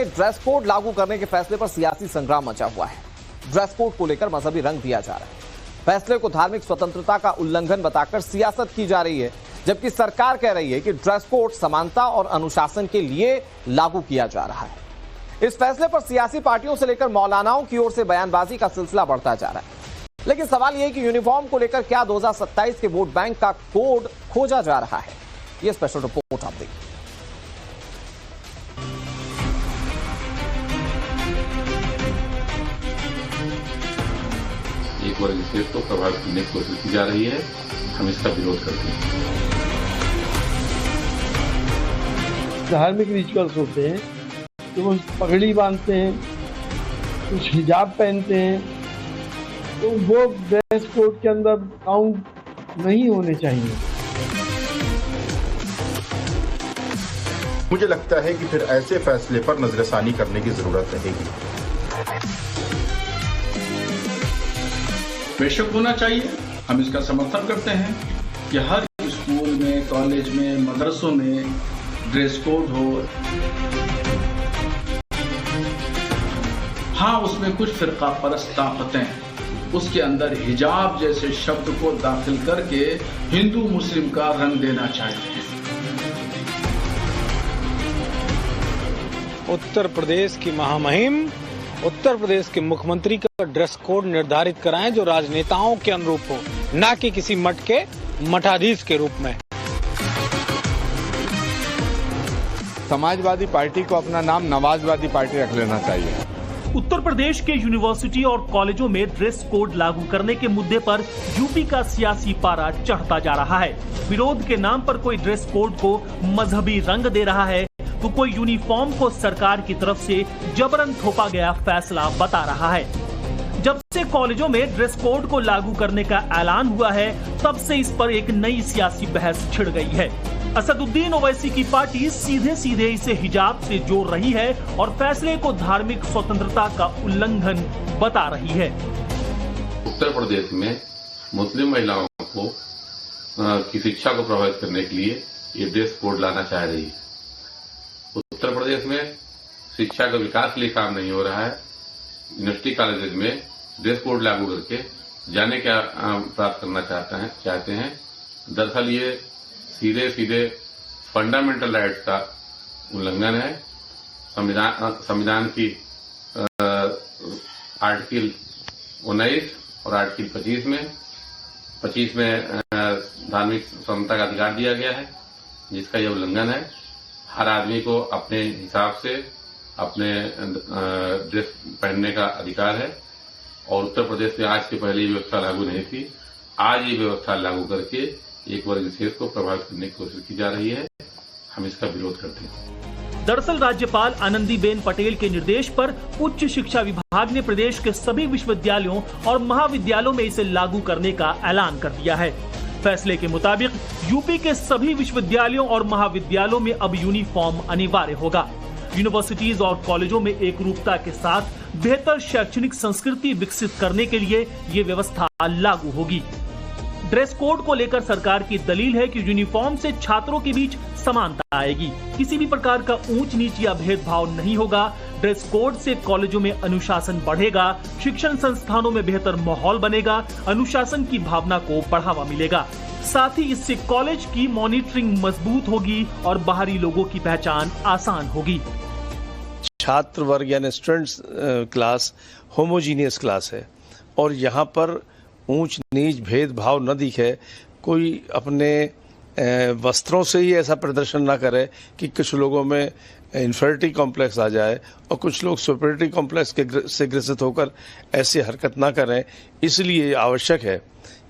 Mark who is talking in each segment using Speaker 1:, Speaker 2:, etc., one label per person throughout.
Speaker 1: Dress code लागू करने के फैसले पर सियासी संग्राम मचा हुआ है। ड्रेस कोड को लेकर मजहबी रंग दिया जा रहा है। फैसले को धार्मिक स्वतंत्रता का उल्लंघन बताकर सियासत की जा रही है, जबकि सरकार कह रही है कि ड्रेस कोड समानता और अनुशासन के लिए लागू किया जा रहा है। इस फैसले पर सियासी पार्टियों से लेकर मौलानाओं की ओर से बयानबाजी का सिलसिला बढ़ता जा रहा है। लेकिन सवाल यह है कि यूनिफॉर्म को लेकर क्या 2027 के वोट बैंक का कोड खोजा जा रहा है? यह स्पेशल रिपोर्ट आप देखिए।
Speaker 2: एक वर्ग विशेष को प्रभावित करने की कोशिश की जा रही है, हम इसका विरोध करते हैं।
Speaker 3: धार्मिक रिचुअल्स होते हैं, तो वो पगड़ी बांधते हैं, कुछ हिजाब पहनते हैं, तो वो ड्रेस कोड के अंदर काउंट नहीं होने चाहिए।
Speaker 4: मुझे लगता है कि फिर ऐसे फैसले पर नजरसानी करने की जरूरत रहेगी।
Speaker 5: बेशक होना चाहिए, हम इसका समर्थन करते हैं कि हर स्कूल में, कॉलेज में, मदरसों में ड्रेस कोड हो। हाँ, उसमें कुछ फिरका परस्त ताकतें उसके अंदर हिजाब जैसे शब्द को दाखिल करके हिंदू मुस्लिम का रंग देना चाहते हैं।
Speaker 6: उत्तर प्रदेश की महामहिम उत्तर प्रदेश के मुख्यमंत्री का ड्रेस कोड निर्धारित कराएं जो राजनेताओं के अनुरूप हो, न कि किसी मठ के मठाधीश के रूप में।
Speaker 7: समाजवादी पार्टी को अपना नाम नवाजवादी पार्टी रख लेना चाहिए।
Speaker 8: उत्तर प्रदेश के यूनिवर्सिटी और कॉलेजों में ड्रेस कोड लागू करने के मुद्दे पर यूपी का सियासी पारा चढ़ता जा रहा है। विरोध के नाम पर कोई ड्रेस कोड को मजहबी रंग दे रहा है, तो कोई यूनिफॉर्म को सरकार की तरफ से जबरन थोपा गया फैसला बता रहा है। जब से कॉलेजों में ड्रेस कोड को लागू करने का ऐलान हुआ है, तब से इस पर एक नई सियासी बहस छिड़ गई है। असदुद्दीन ओवैसी की पार्टी सीधे सीधे इसे हिजाब से जोड़ रही है और फैसले को धार्मिक स्वतंत्रता का उल्लंघन बता रही है।
Speaker 2: उत्तर प्रदेश में मुस्लिम महिलाओं को की शिक्षा को प्रभावित करने के लिए ये ड्रेस कोड लाना चाह रही है। उत्तर प्रदेश में शिक्षा का विकास के लिए काम नहीं हो रहा है। यूनिवर्सिटी कॉलेज में ड्रेस कोड लागू करके जाने क्या प्राप्त करना चाहते हैं। दरअसल ये सीधे सीधे फंडामेंटल राइट्स का उल्लंघन है। संविधान की आर्टिकल 19 और आर्टिकल 25 में धार्मिक स्वतंत्रता का अधिकार दिया गया है, जिसका यह उल्लंघन है। हर आदमी को अपने हिसाब से अपने ड्रेस पहनने का अधिकार है और उत्तर प्रदेश में आज के पहले ये व्यवस्था लागू नहीं थी। आज ये व्यवस्था लागू करके एक वर्ग विशेष को प्रभावित करने की कोशिश की जा रही है, हम इसका विरोध करते हैं।
Speaker 8: दरअसल राज्यपाल आनंदीबेन पटेल के निर्देश पर उच्च शिक्षा विभाग ने प्रदेश के सभी विश्वविद्यालयों और महाविद्यालयों में इसे लागू करने का ऐलान कर दिया है। फैसले के मुताबिक यूपी के सभी विश्वविद्यालयों और महाविद्यालयों में अब यूनिफॉर्म अनिवार्य होगा। यूनिवर्सिटीज और कॉलेजों में एकरूपता के साथ बेहतर शैक्षणिक संस्कृति विकसित करने के लिए ये व्यवस्था लागू होगी। ड्रेस कोड को लेकर सरकार की दलील है कि यूनिफॉर्म से छात्रों के बीच समानता आएगी, किसी भी प्रकार का ऊंच नीच या भेदभाव नहीं होगा। ड्रेस कोड से कॉलेजों में अनुशासन बढ़ेगा, शिक्षण संस्थानों में बेहतर माहौल बनेगा, अनुशासन की भावना को बढ़ावा मिलेगा। साथ ही इससे कॉलेज की मॉनिटरिंग मजबूत होगी और बाहरी लोगों की पहचान आसान होगी।
Speaker 9: छात्र वर्ग यानी स्टूडेंट्स क्लास होमोजीनियस क्लास है और यहाँ पर ऊंच नीच भेदभाव न दिखे, कोई अपने वस्त्रों से ही ऐसा प्रदर्शन ना करे कि कुछ लोगों में इन्फेरिटी कॉम्प्लेक्स आ जाए और कुछ लोग सुपीरियरिटी कॉम्प्लेक्स से ग्रसित होकर ऐसी हरकत ना करें। इसलिए आवश्यक है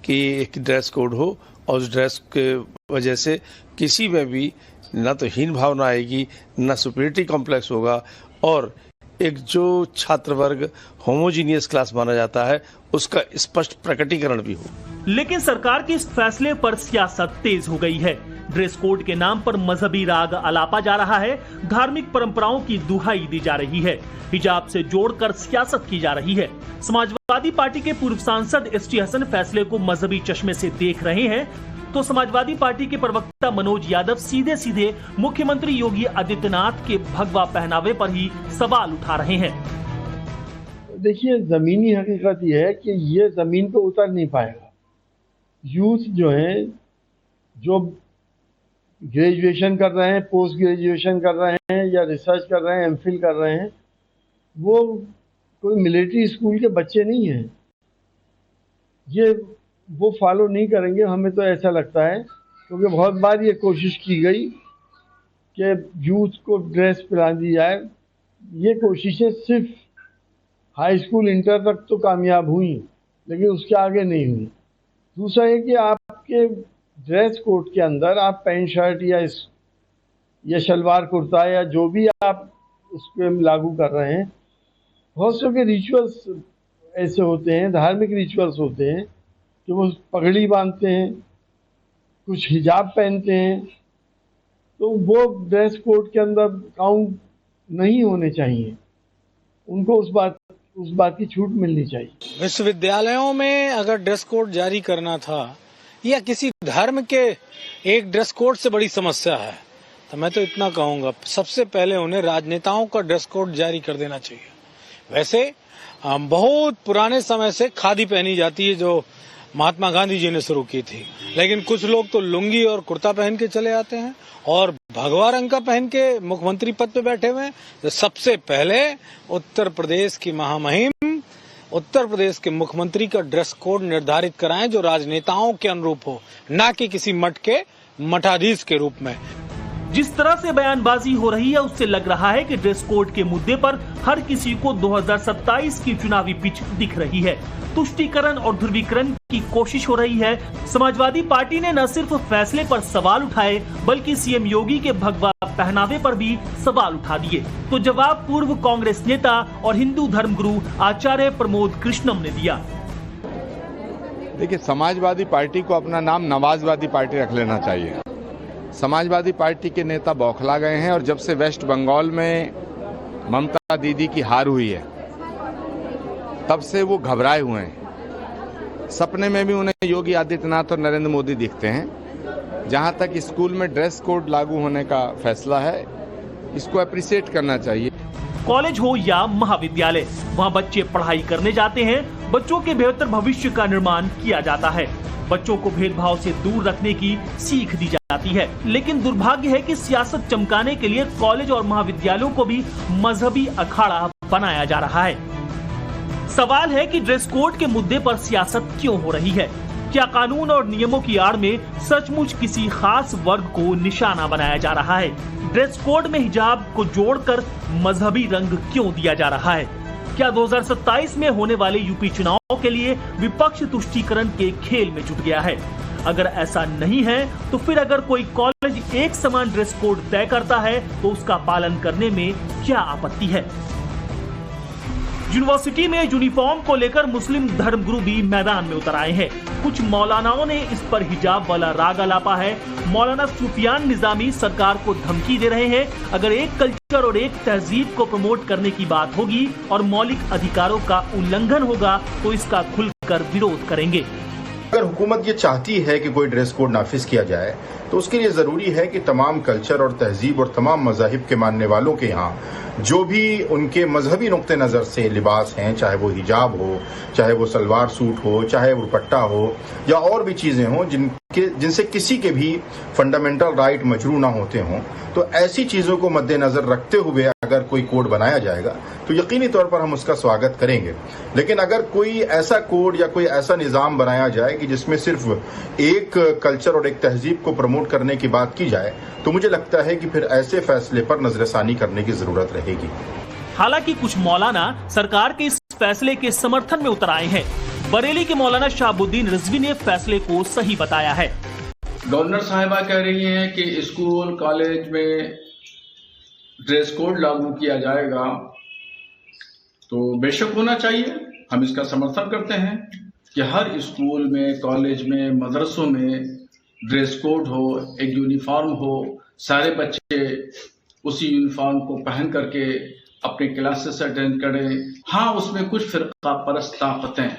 Speaker 9: कि एक ड्रेस कोड हो और उस ड्रेस के वजह से किसी में भी ना तो हीन भावना आएगी, ना सुपीरियरिटी कॉम्प्लेक्स होगा और एक जो छात्र वर्ग होमोजीनियस क्लास माना जाता है उसका स्पष्ट प्रकटीकरण भी हो।
Speaker 8: लेकिन सरकार के इस फैसले पर सियासत तेज हो गई है। ड्रेस कोड के नाम पर मजहबी राग अलापा जा रहा है, धार्मिक परंपराओं की दुहाई दी जा रही है, हिजाब से जोड़कर सियासत की जा रही है। समाजवादी पार्टी के पूर्व सांसद एसटी हसन फैसले को मजहबी चश्मे से देख रहे हैं। तो समाजवादी पार्टी के प्रवक्ता मनोज यादव सीधे सीधे मुख्यमंत्री योगी आदित्यनाथ के भगवा पहनावे पर ही सवाल उठा रहे हैं।
Speaker 3: देखिए, जमीनी हकीकत यह है कि ये जमीन पे उतर नहीं पाएगा। यूथ जो है, जो ग्रेजुएशन कर रहे हैं, पोस्ट ग्रेजुएशन कर रहे हैं या रिसर्च कर रहे हैं, एमफिल कर रहे हैं, वो कोई मिलिट्री स्कूल के बच्चे नहीं हैं। ये वो फॉलो नहीं करेंगे, हमें तो ऐसा लगता है, क्योंकि बहुत बार ये कोशिश की गई कि यूथ को ड्रेस पहना दी जाए। ये कोशिशें सिर्फ हाई स्कूल इंटर तक तो कामयाब हुई, लेकिन उसके आगे नहीं हुई। दूसरा है कि आपके ड्रेस कोड के अंदर आप पैंट शर्ट या शलवार कुर्ता या जो भी आप उस पर लागू कर रहे हैं, बहुत से के रिचुअल्स ऐसे होते हैं, धार्मिक रिचुअल्स होते हैं कि वो पगड़ी बांधते हैं, कुछ हिजाब पहनते हैं, तो वो ड्रेस कोड के अंदर काउंट नहीं होने चाहिए। उनको उस बात की छूट मिलनी चाहिए।
Speaker 6: विश्वविद्यालयों में अगर ड्रेस कोड जारी करना था या किसी धर्म के एक ड्रेस कोड से बड़ी समस्या है, तो मैं तो इतना कहूंगा, सबसे पहले उन्हें राजनेताओं का ड्रेस कोड जारी कर देना चाहिए। वैसे बहुत पुराने समय से खादी पहनी जाती है, जो महात्मा गांधी जी ने शुरू की थी, लेकिन कुछ लोग तो लुंगी और कुर्ता पहन के चले आते हैं और भगवा रंग का पहन के मुख्यमंत्री पद पे बैठे हुए हैं। तो सबसे पहले उत्तर प्रदेश की महामहिम उत्तर प्रदेश के मुख्यमंत्री का ड्रेस कोड निर्धारित कराएं, जो राजनेताओं के अनुरूप हो, ना कि किसी मठ के मठाधीश के रूप में।
Speaker 8: जिस तरह से बयानबाजी हो रही है, उससे लग रहा है कि ड्रेस कोड के मुद्दे पर हर किसी को 2027 की चुनावी पिच दिख रही है। तुष्टीकरण और ध्रुवीकरण की कोशिश हो रही है। समाजवादी पार्टी ने न सिर्फ फैसले पर सवाल उठाए, बल्कि सीएम योगी के भगवा पहनावे पर भी सवाल उठा दिए। तो जवाब पूर्व कांग्रेस नेता और हिंदू धर्मगुरु आचार्य प्रमोद कृष्णम ने दिया।
Speaker 7: देखिए, समाजवादी पार्टी को अपना नाम नवाजवादी पार्टी रख लेना चाहिए। समाजवादी पार्टी के नेता बौखला गए हैं और जब से वेस्ट बंगाल में ममता दीदी की हार हुई है, तब से वो घबराए हुए हैं। सपने में भी उन्हें योगी आदित्यनाथ और नरेंद्र मोदी दिखते हैं। जहां तक स्कूल में ड्रेस कोड लागू होने का फैसला है, इसको अप्रिशिएट करना चाहिए।
Speaker 8: कॉलेज हो या महाविद्यालय, वहां बच्चे पढ़ाई करने जाते हैं। बच्चों के बेहतर भविष्य का निर्माण किया जाता है। बच्चों को भेदभाव से दूर रखने की सीख दी जाती है। लेकिन दुर्भाग्य है कि सियासत चमकाने के लिए कॉलेज और महाविद्यालयों को भी मजहबी अखाड़ा बनाया जा रहा है। सवाल है कि ड्रेस कोड के मुद्दे पर सियासत क्यों हो रही है? क्या कानून और नियमों की आड़ में सचमुच किसी खास वर्ग को निशाना बनाया जा रहा है? ड्रेस कोड में हिजाब को जोड़कर मजहबी रंग क्यों दिया जा रहा है? क्या 2027 में होने वाले यूपी चुनावों के लिए विपक्ष तुष्टीकरण के खेल में जुट गया है? अगर ऐसा नहीं है, तो फिर अगर कोई कॉलेज एक समान ड्रेस कोड तय करता है, तो उसका पालन करने में क्या आपत्ति है? यूनिवर्सिटी में यूनिफॉर्म को लेकर मुस्लिम धर्मगुरु भी मैदान में उतर आए हैं। कुछ मौलानाओं ने इस पर हिजाब वाला राग आलापा है। मौलाना सुफियान निजामी सरकार को धमकी दे रहे हैं, अगर एक कल्चर और एक तहजीब को प्रमोट करने की बात होगी और मौलिक अधिकारों का उल्लंघन होगा, तो इसका खुलकर विरोध करेंगे।
Speaker 4: अगर हुकूमत ये चाहती है कि कोई ड्रेस कोड नाफिज किया जाए, तो उसके लिए ज़रूरी है कि तमाम कल्चर और तहजीब और तमाम मज़ाहिब के मानने वालों के यहाँ जो भी उनके मजहबी नुक्ते नज़र से लिबास हैं, चाहे वो हिजाब हो, चाहे वो सलवार सूट हो, चाहे वो दुपट्टा हो या और भी चीज़ें हों जिनसे किसी के भी फंडामेंटल राइट मजरू ना होते हों, तो ऐसी चीज़ों को मद्देनज़र रखते हुए अगर कोई कोड बनाया जाएगा तो यकीनी तौर पर हम उसका स्वागत करेंगे। लेकिन अगर कोई ऐसा कोड या कोई ऐसा निज़ाम बनाया जाए कि जिसमें सिर्फ एक कल्चर और एक तहजीब को प्रमोट करने की बात की जाए, तो मुझे लगता है कि फिर ऐसे फैसले पर नजरसानी करने की जरूरत रहेगी।
Speaker 8: हालांकि कुछ मौलाना सरकार के इस फैसले के समर्थन में उतर आए हैं। बरेली के मौलाना शहाबुद्दीन रिजवी ने फैसले को सही बताया है।
Speaker 5: गवर्नर साहिबा कह रही हैं कि स्कूल कॉलेज में ड्रेस कोड लागू किया जाएगा, तो बेशक होना चाहिए, हम इसका समर्थन करते हैं कि हर स्कूल में, कॉलेज में, मदरसों में ड्रेस कोड हो, एक यूनिफॉर्म हो, सारे बच्चे उसी यूनिफॉर्म को पहन करके अपने क्लासेस अटेंड करें। हाँ, उसमें कुछ फिरका परस्त ताकतें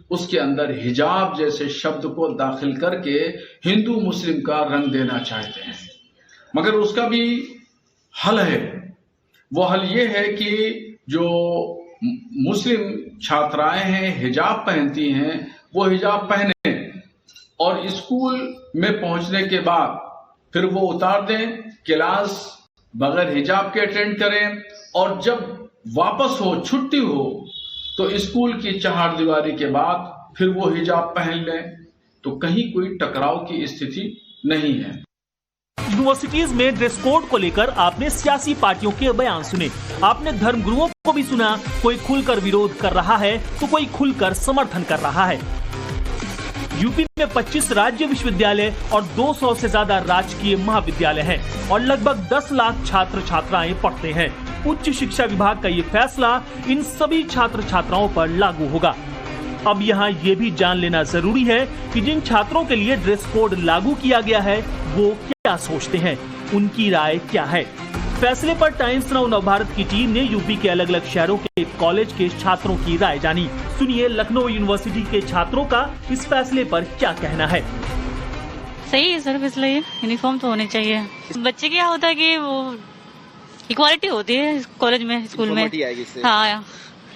Speaker 5: उसके अंदर हिजाब जैसे शब्द को दाखिल करके हिंदू मुस्लिम का रंग देना चाहते हैं, मगर उसका भी हल है। वो हल ये है कि जो मुस्लिम छात्राएं हैं हिजाब पहनती हैं वो हिजाब पहने और स्कूल में पहुंचने के बाद फिर वो उतार दें, क्लास बगैर हिजाब के अटेंड करें और जब वापस हो, छुट्टी हो तो स्कूल की चहारदीवारी के बाद फिर वो हिजाब पहन लें, तो कहीं कोई टकराव की स्थिति नहीं है।
Speaker 8: यूनिवर्सिटीज में ड्रेस कोड को लेकर आपने सियासी पार्टियों के बयान सुने, आपने धर्मगुरुओं को भी सुना। कोई खुलकर विरोध कर रहा है तो कोई खुलकर समर्थन कर रहा है। यूपी में 25 राज्य विश्वविद्यालय और 200 से ज्यादा राजकीय महाविद्यालय हैं और लगभग 10 लाख छात्र छात्राएं पढ़ते हैं। उच्च शिक्षा विभाग का ये फैसला इन सभी छात्र छात्राओं पर लागू होगा। अब यहाँ ये भी जान लेना जरूरी है कि जिन छात्रों के लिए ड्रेस कोड लागू किया गया है वो क्या सोचते हैं, उनकी राय क्या है। फैसले पर टाइम्स नाउ नवभारत की टीम ने यूपी के अलग अलग शहरों के कॉलेज के छात्रों की राय जानी। सुनिए लखनऊ यूनिवर्सिटी के छात्रों का इस फैसले पर क्या कहना है।
Speaker 10: सही है सर, इसलिए यूनिफॉर्म तो होने चाहिए। बच्चे क्या होता है कि वो इक्वालिटी होती है कॉलेज में, स्कूल में। हाँ,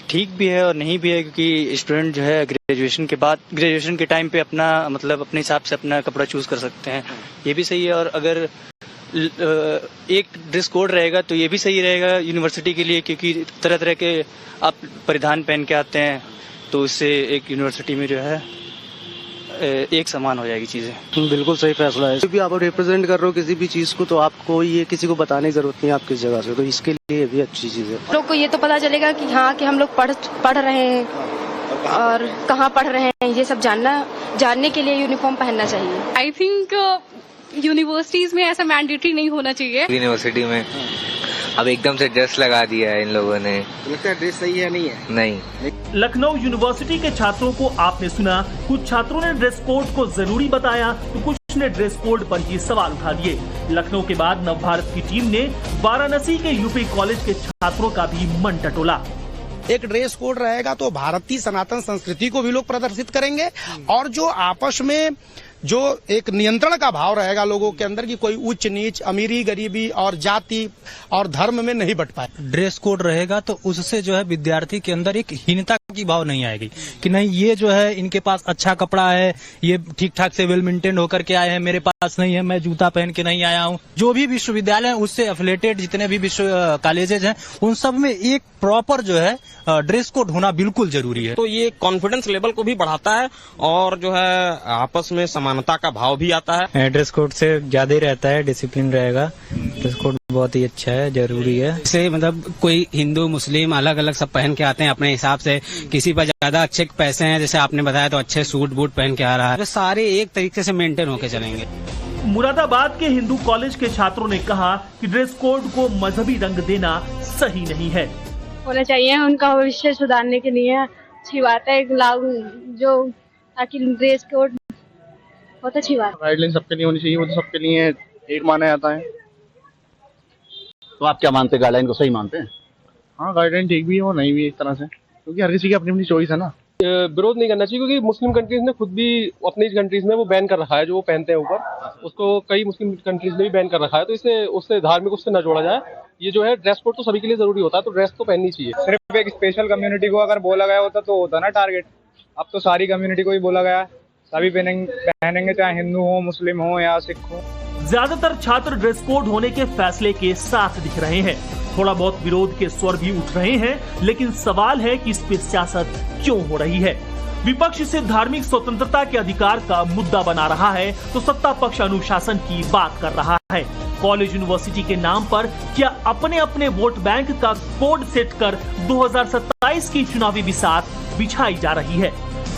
Speaker 11: ठीक भी है और नहीं भी है, क्योंकि स्टूडेंट जो है ग्रेजुएशन के बाद, ग्रेजुएशन के टाइम पे अपना मतलब अपने हिसाब से अपना कपड़ा चूज कर सकते हैं, ये भी सही है। और अगर एक ड्रेस कोड रहेगा तो ये भी सही रहेगा यूनिवर्सिटी के लिए, क्योंकि तरह तरह के आप परिधान पहन के आते हैं तो इससे एक यूनिवर्सिटी में जो है एक समान हो जाएगी चीजें।
Speaker 12: बिल्कुल सही फैसला है, क्योंकि आप रिप्रेजेंट कर रहे हो किसी भी चीज को तो आपको ये किसी को बताने की जरूरत नहीं है आप किस जगह से, तो इसके लिए भी अच्छी चीज है।
Speaker 13: लोग को ये तो पता चलेगा कि हाँ कि हम लोग पढ़ रहे हैं और कहाँ पढ़ रहे हैं, ये सब जानने के लिए यूनिफॉर्म पहनना चाहिए।
Speaker 10: आई थिंक यूनिवर्सिटीज में ऐसा मैंडेटरी नहीं होना चाहिए।
Speaker 14: यूनिवर्सिटी में अब एकदम से ड्रेस लगा दिया है इन लोगों ने,
Speaker 12: लगता है ड्रेस सही है नहीं है?
Speaker 14: नहीं।
Speaker 8: लखनऊ यूनिवर्सिटी के छात्रों को आपने सुना, कुछ छात्रों ने ड्रेस कोड को जरूरी बताया तो कुछ ने ड्रेस कोड पर ही सवाल उठा दिए। लखनऊ के बाद नवभारत की टीम ने वाराणसी के यूपी कॉलेज के छात्रों का भी मन टटोला।
Speaker 15: एक ड्रेस कोड रहेगा तो भारतीय सनातन संस्कृति को भी लोग प्रदर्शित करेंगे और जो आपस में जो एक नियंत्रण का भाव रहेगा लोगों के अंदर कि कोई उच्च नीच, अमीरी गरीबी और जाति और धर्म में नहीं बंट पाए।
Speaker 16: ड्रेस कोड रहेगा तो उससे जो है विद्यार्थी के अंदर एक हीनता की भाव नहीं आएगी कि नहीं ये जो है इनके पास अच्छा कपड़ा है, ये ठीक ठाक से वेल मेंटेन होकर के आए हैं, मेरे पास नहीं है, मैं जूता पहन के नहीं आया हूँ। जो भी विश्वविद्यालय है उससे एफिलेटेड जितने भी विश्व कॉलेजेज हैं उन सब में एक प्रॉपर जो है ड्रेस कोड होना बिल्कुल जरूरी है।
Speaker 17: तो ये कॉन्फिडेंस लेवल को भी बढ़ाता है और जो है आपस में समानता का भाव भी आता है।
Speaker 16: ड्रेस कोड से ज्यादा ही रहता है, डिसिप्लिन रहेगा। ड्रेस कोड बहुत ही अच्छा है, जरूरी है।
Speaker 18: इससे मतलब कोई हिंदू मुस्लिम अलग अलग सब पहन के आते हैं अपने हिसाब से, किसी पर ज्यादा अच्छे पैसे हैं जैसे आपने बताया तो अच्छे सूट बूट पहन के आ रहा है, सारे एक तरीके से मेंटेन होके चलेंगे।
Speaker 8: मुरादाबाद के हिंदू कॉलेज के छात्रों ने कहा कि ड्रेस कोड को मजहबी रंग देना सही नहीं है।
Speaker 13: होना चाहिए उनका भविष्य सुधारने के लिए अच्छी बात है लागू जो ताकि ड्रेस कोड बहुत अच्छी बात।
Speaker 12: गाइडलाइन सबके लिए होनी चाहिए, वो तो सबके लिए एक माना जाता है।
Speaker 19: तो आप क्या मानते हैं, गाइडलाइन को सही मानते हैं?
Speaker 12: हाँ, गाइडलाइन ठीक भी है और नहीं भी एक तरह से, क्योंकि हर किसी की अपनी अपनी चॉइस है ना।
Speaker 20: विरोध नहीं करना चाहिए क्योंकि मुस्लिम कंट्रीज ने खुद भी अपनी कंट्रीज में वो बैन कर रखा है, जो वो पहनते हैं ऊपर उसको कई मुस्लिम कंट्रीज ने भी बैन कर रखा है। तो इससे उससे धार्मिक उससे न जोड़ा जाए। ये जो है ड्रेस कोड तो सभी के लिए जरूरी होता है, तो ड्रेस तो पहननी चाहिए।
Speaker 21: सिर्फ एक स्पेशल कम्युनिटी को अगर बोला गया होता तो होता ना टारगेट, अब तो सारी कम्युनिटी को ही बोला गया, सभी पहनेंगे चाहे हिंदू हो, मुस्लिम हो या सिख हो।
Speaker 8: ज्यादातर छात्र ड्रेस कोड होने के फैसले के साथ दिख रहे हैं। थोड़ा बहुत विरोध के स्वर भी उठ रहे हैं, लेकिन सवाल है कि इस पे सियासत क्यों हो रही है। विपक्ष इसे धार्मिक स्वतंत्रता के अधिकार का मुद्दा बना रहा है तो सत्ता पक्ष अनुशासन की बात कर रहा है। कॉलेज यूनिवर्सिटी के नाम पर क्या अपने अपने वोट बैंक का कोड सेट कर 2027 की चुनावी बिसात बिछाई जा रही है।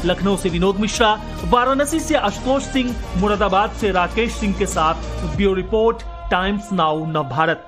Speaker 8: लखनऊ से विनोद मिश्रा, वाराणसी से आशुतोष सिंह, मुरादाबाद से राकेश सिंह के साथ bureau report, times now Navbharat.